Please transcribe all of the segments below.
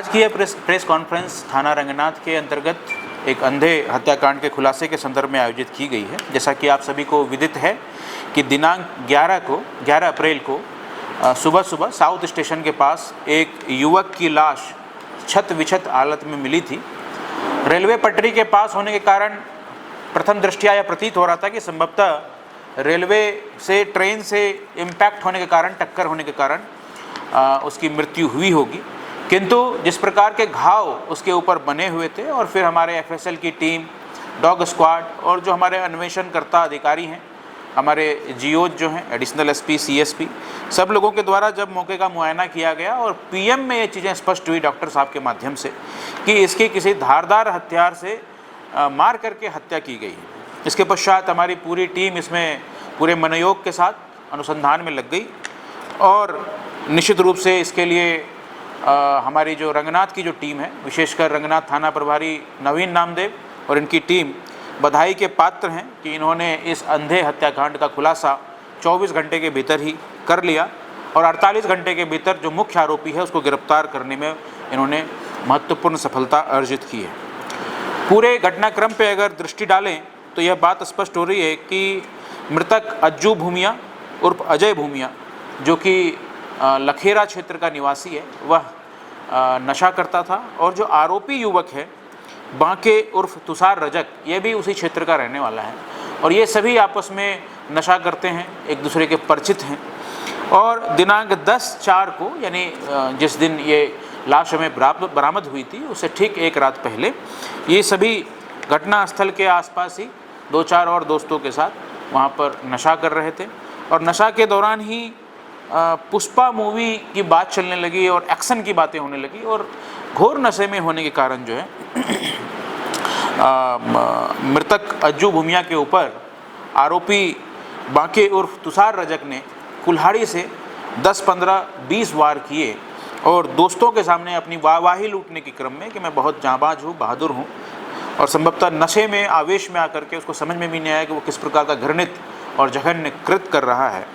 आज की यह प्रेस कॉन्फ्रेंस थाना रंगनाथ के अंतर्गत एक अंधे हत्याकांड के खुलासे के संदर्भ में आयोजित की गई है। जैसा कि आप सभी को विदित है कि दिनांक 11 अप्रैल को सुबह सुबह साउथ स्टेशन के पास एक युवक की लाश छत विछत हालत में मिली थी। रेलवे पटरी के पास होने के कारण प्रथम दृष्टया यह प्रतीत हो रहा था कि संभवतः रेलवे से ट्रेन से इम्पैक्ट होने के कारण, टक्कर होने के कारण उसकी मृत्यु हुई होगी। किंतु जिस प्रकार के घाव उसके ऊपर बने हुए थे और फिर हमारे एफएसएल की टीम, डॉग स्क्वाड और जो हमारे अन्वेषणकर्ता अधिकारी हैं, हमारे जीओज जो हैं, एडिशनल एसपी, सीएसपी, सब लोगों के द्वारा जब मौके का मुआयना किया गया और पीएम में ये चीज़ें स्पष्ट हुई डॉक्टर साहब के माध्यम से कि इसकी किसी धारदार हथियार से मार करके हत्या की गई है। इसके पश्चात हमारी पूरी टीम इसमें पूरे मनोयोग के साथ अनुसंधान में लग गई और निश्चित रूप से इसके लिए हमारी जो रंगनाथ की जो टीम है, विशेषकर रंगनाथ थाना प्रभारी नवीन नामदेव और इनकी टीम बधाई के पात्र हैं कि इन्होंने इस अंधे हत्याकांड का खुलासा 24 घंटे के भीतर ही कर लिया और 48 घंटे के भीतर जो मुख्य आरोपी है उसको गिरफ्तार करने में इन्होंने महत्वपूर्ण सफलता अर्जित की है। पूरे घटनाक्रम पे अगर दृष्टि डालें तो यह बात स्पष्ट हो रही है कि मृतक अज्जू भूमिया उर्फ अजय भूमिया, जो कि लखेरा क्षेत्र का निवासी है, वह नशा करता था और जो आरोपी युवक है बांके उर्फ तुषार रजक, ये भी उसी क्षेत्र का रहने वाला है और ये सभी आपस में नशा करते हैं, एक दूसरे के परिचित हैं। और दिनांक 10/4 को, यानी जिस दिन ये लाश हमें बरामद हुई थी उससे ठीक एक रात पहले ये सभी घटनास्थल के आसपास ही 2-4 और दोस्तों के साथ वहाँ पर नशा कर रहे थे और नशा के दौरान ही पुष्पा मूवी की बात चलने लगी और एक्शन की बातें होने लगी और घोर नशे में होने के कारण जो है मृतक अज्जू भूमिया के ऊपर आरोपी बांके उर्फ तुषार रजक ने कुल्हाड़ी से 10, 15, 20 वार किए और दोस्तों के सामने अपनी वाहवाही लूटने के क्रम में कि मैं बहुत जांबाज हूँ, बहादुर हूँ, और संभवतः नशे में, आवेश में आकर के उसको समझ में भी नहीं आया कि वो किस प्रकार का घृणित और जघन्य कृत्य कर रहा है।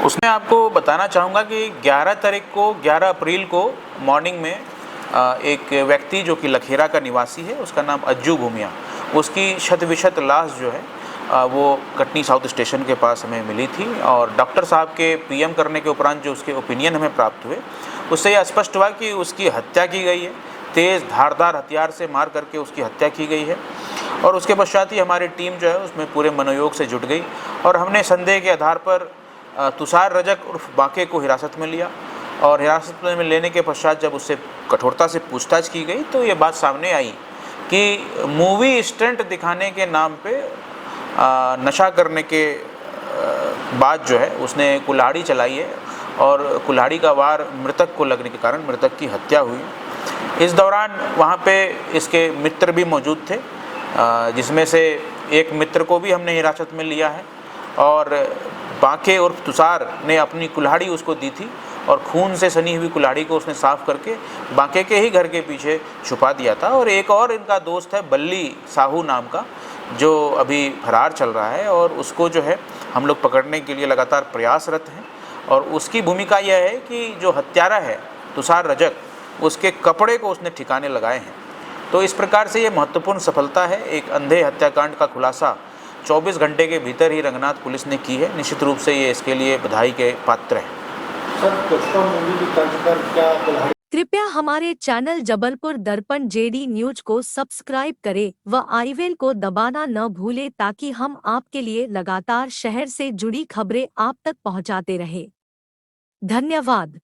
उसमें आपको बताना चाहूँगा कि 11 अप्रैल को मॉर्निंग में एक व्यक्ति जो कि लखेरा का निवासी है, उसका नाम अज्जू भूमिया, उसकी शत-विशत लाश जो है वो कटनी साउथ स्टेशन के पास हमें मिली थी और डॉक्टर साहब के पीएम करने के उपरांत जो उसके ओपिनियन हमें प्राप्त हुए उससे यह स्पष्ट हुआ कि उसकी हत्या की गई है, तेज़ धारदार हथियार से मार करके उसकी हत्या की गई है। और उसके पश्चात ही हमारी टीम जो है उसमें पूरे मनोयोग से जुट गई और हमने संदेह के आधार पर तुषार रजक उर्फ बांके को हिरासत में लिया और हिरासत में लेने के पश्चात जब उससे कठोरता से पूछताछ की गई तो ये बात सामने आई कि मूवी स्टंट दिखाने के नाम पे नशा करने के बाद जो है उसने कुल्हाड़ी चलाई है और कुल्हाड़ी का वार मृतक को लगने के कारण मृतक की हत्या हुई। इस दौरान वहाँ पे इसके मित्र भी मौजूद थे, जिसमें से एक मित्र को भी हमने हिरासत में लिया है और बांके उर्फ तुषार ने अपनी कुल्हाड़ी उसको दी थी और खून से सनी हुई कुल्हाड़ी को उसने साफ़ करके बांके के ही घर के पीछे छुपा दिया था। और एक और इनका दोस्त है बल्ली साहू नाम का, जो अभी फरार चल रहा है और उसको जो है हम लोग पकड़ने के लिए लगातार प्रयासरत हैं और उसकी भूमिका यह है कि जो हत्यारा है तुषार रजक, उसके कपड़े को उसने ठिकाने लगाए हैं। तो इस प्रकार से ये महत्वपूर्ण सफलता है, एक अंधे हत्याकांड का खुलासा 24 घंटे के भीतर ही रंगनाथ पुलिस ने की है। निश्चित रूप से ये इसके लिए बधाई के पात्र है। कृपया हमारे चैनल जबलपुर दर्पण जेडी न्यूज को सब्सक्राइब करें व आई बेल को दबाना न भूलें ताकि हम आपके लिए लगातार शहर से जुड़ी खबरें आप तक पहुंचाते रहें। धन्यवाद।